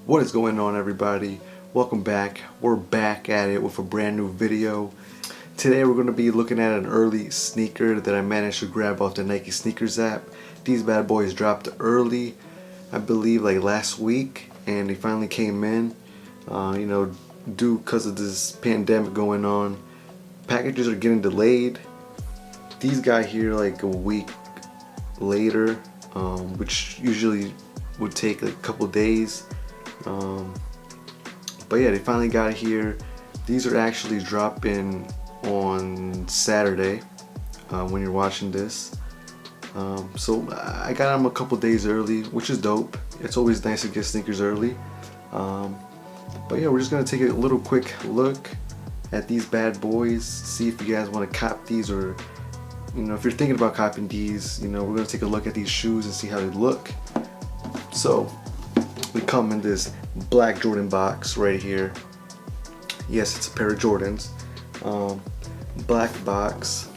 What is going on, everybody? Welcome back. We're back at it with a brand new video. Today we're going to be looking at an early sneaker that I managed to grab off the Nike sneakers app. These bad boys dropped early, I believe like last week, and they finally came in. Due because of this pandemic going on, packages are getting delayed. These got here like a week later, which usually would take like a couple days. But yeah, they finally got here. These are actually dropping on Saturday when you're watching this. So I got them a couple days early, which is dope. It's always nice to get sneakers early. But yeah, we're just gonna take a little quick look at these bad boys, see if you guys want to cop these, or if you're thinking about copying these, we're gonna take a look at these shoes and see how they look. So we come in this black Jordan box right here. Yes, it's a pair of Jordans. Black box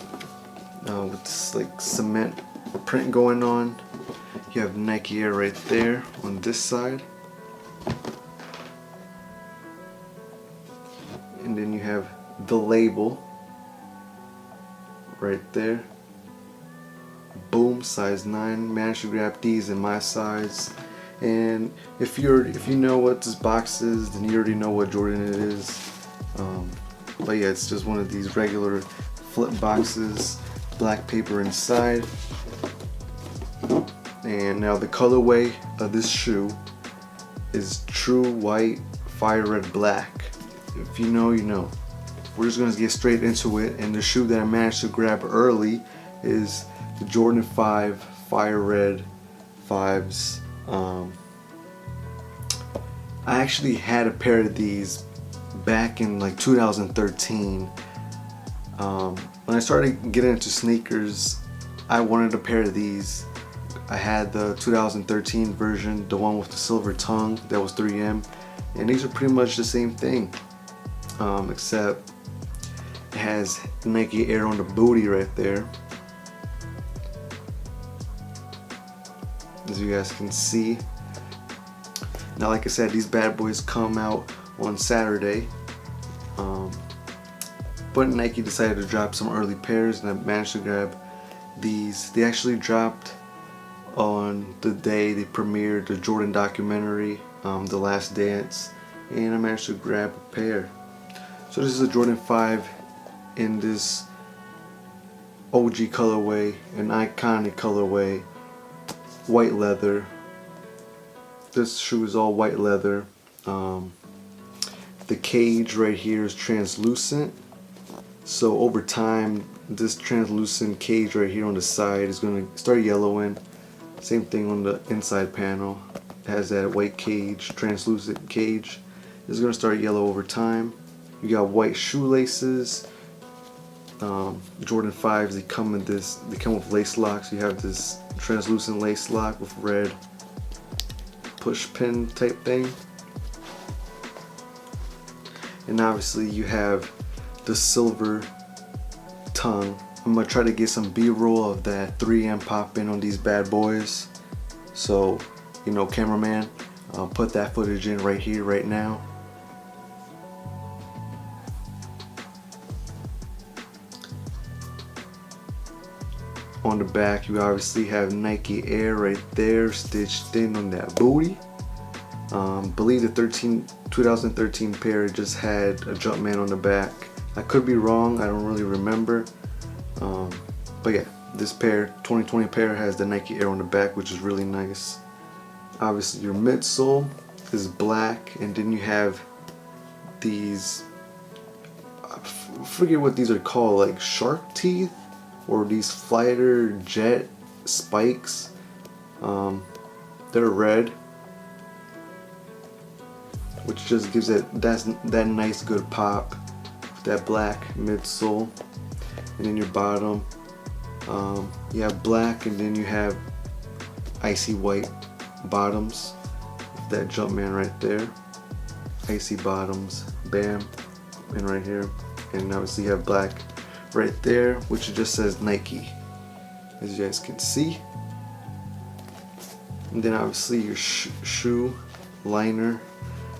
with this like cement print going on. You have Nike Air right there on this side, and then you have the label right there. Boom, size 9. Managed to grab these in my size. And if you know what this box is, then you already know what Jordan it is. But yeah, it's just one of these regular flip boxes, black paper inside. And now the colorway of this shoe is true white, fire red, black. If you know, you know. We're just gonna get straight into it. And the shoe that I managed to grab early is the Jordan 5 fire red 5s. I actually had a pair of these back in like 2013. When I started getting into sneakers, I wanted a pair of these. I had the 2013 version, the one with the silver tongue that was 3M, and these are pretty much the same thing, except it has Nike Air on the booty right there, as you guys can see. Now, like I said, these bad boys come out on Saturday, but Nike decided to drop some early pairs, and I managed to grab these. They actually dropped on the day they premiered the Jordan documentary, The Last Dance, and I managed to grab a pair. So this is a Jordan 5 in this OG colorway, an iconic colorway, white leather. This shoe is all white leather. The cage right here is translucent, so over time this translucent cage right here on the side is going to start yellowing. Same thing on the inside panel. It has that white cage, translucent cage. It's going to start yellow over time. You got white shoelaces. Jordan 5s, they come with lace locks. You have this translucent lace lock with red push pin type thing, and obviously you have the silver tongue. I'm gonna try to get some B-roll of that 3M pop in on these bad boys, so cameraman, put that footage in right here right now. On the back, you obviously have Nike Air right there stitched in on that booty. Believe the 2013 pair just had a Jumpman on the back. I could be wrong, I don't really remember. But yeah, this pair, 2020 pair, has the Nike Air on the back, which is really nice. Obviously your midsole is black, and then you have these, I forget what these are called, like shark teeth, or these fighter jet spikes. They're red, which just gives that nice good pop with that black midsole. And then your bottom, you have black, and then you have icy white bottoms with that Jumpman right there. Icy bottoms, bam, and right here. And obviously you have black right there, which just says Nike, as you guys can see. And then obviously your shoe liner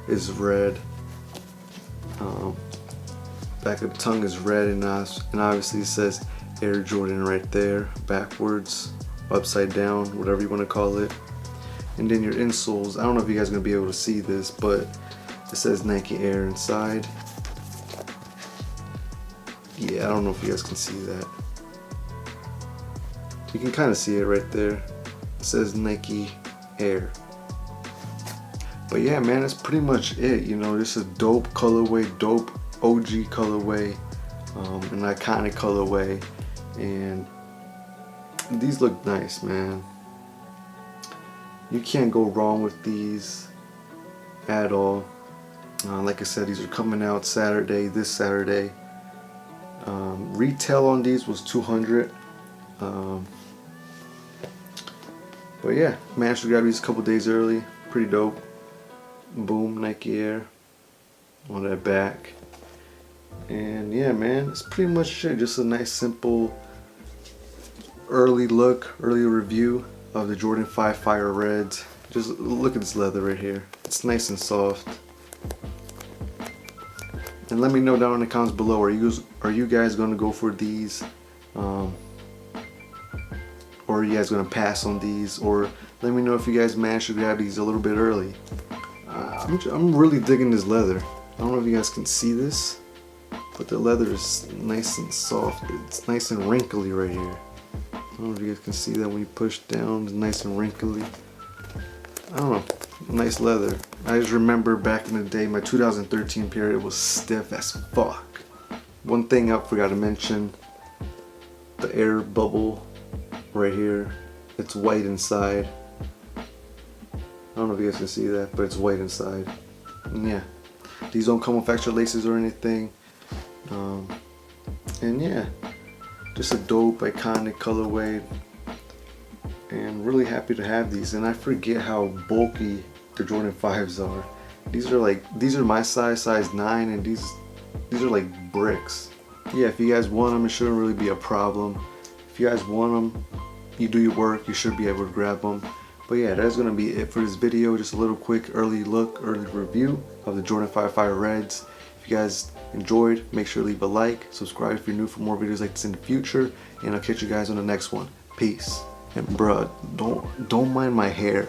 is red. Back of the tongue is red, and obviously it says Air Jordan right there, backwards, upside down, whatever you want to call it. And then your insoles, I don't know if you guys are going to be able to see this, but it says Nike Air inside. Yeah, I don't know if you guys can see that. You can kind of see it right there. It says Nike Air. But yeah, man, that's pretty much it. You know, this is a dope colorway, dope OG colorway, an iconic colorway, and these look nice, man. You can't go wrong with these at all. Like I said, these are coming out Saturday, this Saturday. Retail on these was $200. But yeah, managed to grab these a couple days early. Pretty dope. Boom, Nike Air on that back. And yeah, man, it's pretty much it. Just a nice, simple, early look, early review of the Jordan 5 Fire Reds. Just look at this leather right here. It's nice and soft. And let me know down in the comments below, are you guys gonna go for these? Or are you guys gonna pass on these? Or let me know if you guys managed to grab these a little bit early. I'm really digging this leather. I don't know if you guys can see this, but the leather is nice and soft. It's nice and wrinkly right here. I don't know if you guys can see that when you push down. It's nice and wrinkly. I don't know. Nice leather. I just remember back in the day, my 2013 pair, it was stiff as fuck. One thing I forgot to mention, the air bubble right here. It's white inside. I don't know if you guys can see that, but it's white inside. And yeah, these don't come with extra laces or anything. And yeah, just a dope, iconic colorway. And really happy to have these. And I forget how bulky the Jordan 5s are. These are my size 9, and these are like bricks. Yeah, if you guys want them, it shouldn't really be a problem. If you guys want them, you do your work, you should be able to grab them. But yeah, that's gonna be it for this video. Just a little quick early look, early review of the Jordan 5 Fire Reds. If you guys enjoyed, make sure to leave a like, subscribe if you're new for more videos like this in the future, and I'll catch you guys on the next one. Peace. And bruh, don't mind my hair.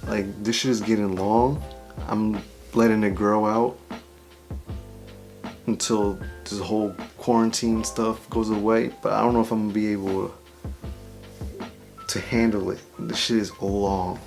Like, this shit is getting long. I'm letting it grow out until this whole quarantine stuff goes away, but I don't know if I'm gonna be able to handle it. This shit is long.